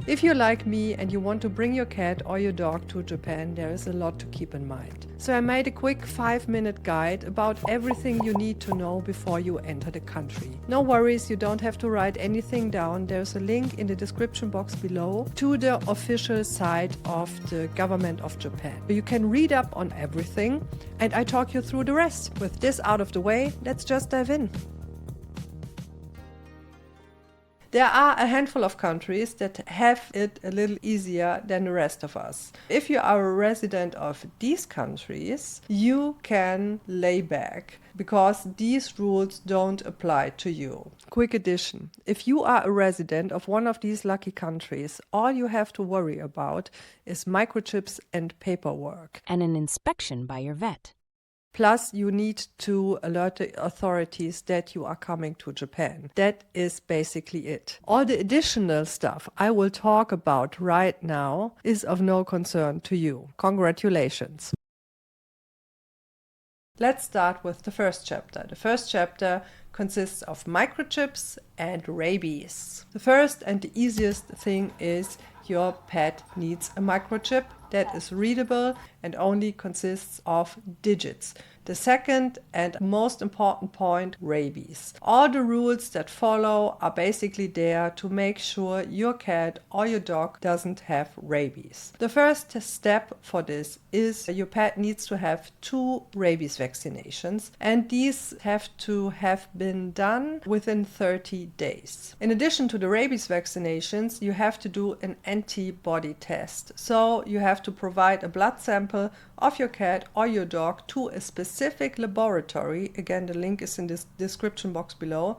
If you're like me and you want to bring your cat or your dog to Japan, there is a lot to keep in mind. So I made a quick 5-minute guide about everything you need to know before you enter the country. No worries, you don't have to write anything down. There's a link in the description box below to the official site of the government of Japan. You can read up on everything and I talk you through the rest. With this out of the way, let's just dive in. There are a handful of countries that have it a little easier than the rest of us. If you are a resident of these countries, you can lay back because these rules don't apply to you. Quick addition: if you are a resident of one of these lucky countries, all you have to worry about is microchips and paperwork. And an inspection by your vet. Plus, you need to alert the authorities that you are coming to Japan. That is basically it. All the additional stuff I will talk about right now is of no concern to you. Congratulations. Let's start with the first chapter. The first chapter consists of microchips and rabies. The first and the easiest thing is your pet needs a microchip that is readable and only consists of digits. The second and most important point, rabies. All the rules that follow are basically there to make sure your cat or your dog doesn't have rabies. The first step for this is your pet needs to have 2 rabies vaccinations, and these have to have been done within 30 days. In addition to the rabies vaccinations, you have to do an antibody test. So you have to provide a blood sample of your cat or your dog to a specific laboratory. Again, the link is in the description box below,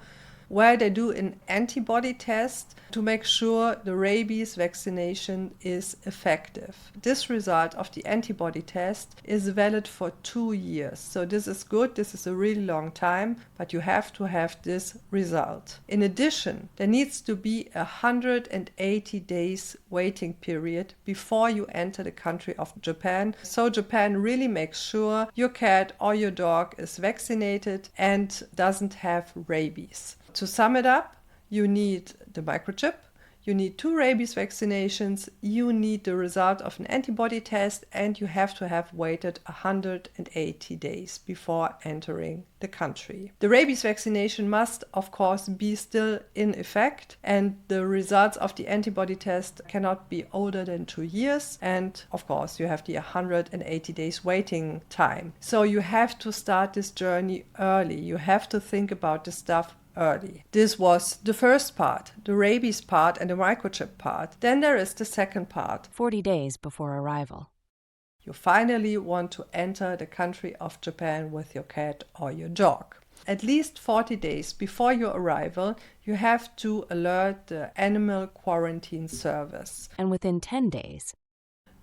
where they do an antibody test to make sure the rabies vaccination is effective. This result of the antibody test is valid for 2 years. So this is good. This is a really long time, but you have to have this result. In addition, there needs to be a 180 days waiting period before you enter the country of Japan. So Japan really makes sure your cat or your dog is vaccinated and doesn't have rabies. To sum it up, you need the microchip, you need 2 rabies vaccinations, you need the result of an antibody test, and you have to have waited 180 days before entering the country. The rabies vaccination must, of course, be still in effect, and the results of the antibody test cannot be older than 2 years, and of course you have the 180 days waiting time. So you have to start this journey early. You have to think about this stuff early. This was the first part, the rabies part and the microchip part. Then there is the second part. 40 days before arrival. You finally want to enter the country of Japan with your cat or your dog. At least 40 days before your arrival, you have to alert the Animal Quarantine Service. And within 10 days.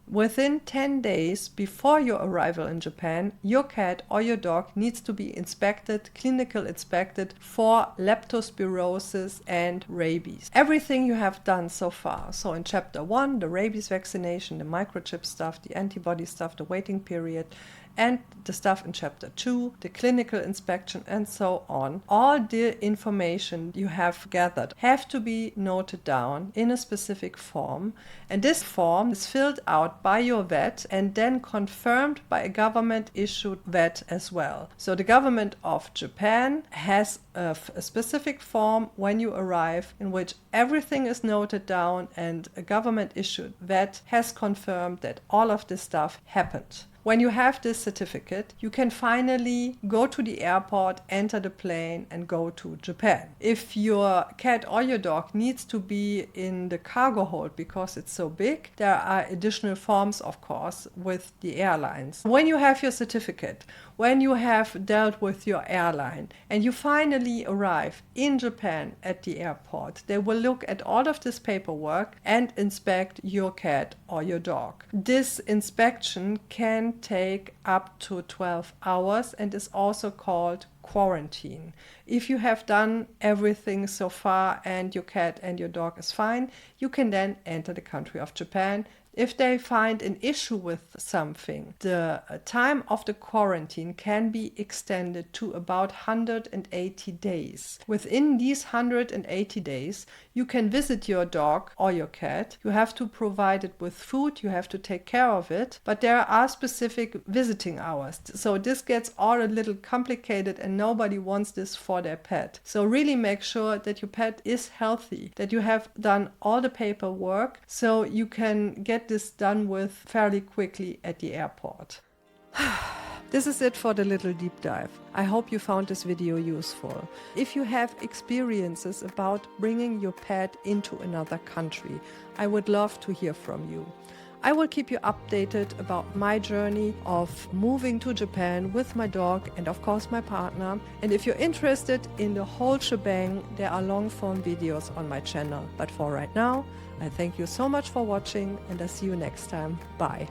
Within 10 days before your arrival in Japan, your cat or your dog needs to be inspected, clinical inspected for leptospirosis and rabies. Everything you have done so far. So in chapter 1, the rabies vaccination, the microchip stuff, the antibody stuff, the waiting period, and the stuff in chapter 2, the clinical inspection, and so on. All the information you have gathered have to be noted down in a specific form, and this form is filled out by your vet and then confirmed by a government-issued vet as well. So the government of Japan has a specific form when you arrive in which everything is noted down, and a government-issued vet has confirmed that all of this stuff happened. When you have this certificate, you can finally go to the airport, enter the plane, and go to Japan. If your cat or your dog needs to be in the cargo hold because it's so big, there are additional forms, of course, with the airlines. When you have your certificate, when you have dealt with your airline, and you finally arrive in Japan at the airport, they will look at all of this paperwork and inspect your cat or your dog. This inspection can take up to 12 hours and is also called quarantine. If you have done everything so far and your cat and your dog is fine, you can then enter the country of Japan. If they find an issue with something, the time of the quarantine can be extended to about 180 days. Within these 180 days, you can visit your dog or your cat. You have to provide it with food, you have to take care of it, but there are specific visiting hours. So this gets all a little complicated and nobody wants this for their pet. So really make sure that your pet is healthy, that you have done all the paperwork so you can get this done with fairly quickly at the airport. This is it for the little deep dive. I hope you found this video useful. If you have experiences about bringing your pet into another country, I would love to hear from you. I will keep you updated about my journey of moving to Japan with my dog and of course my partner. And if you're interested in the whole shebang, there are long form videos on my channel. But for right now, I thank you so much for watching and I'll see you next time. Bye.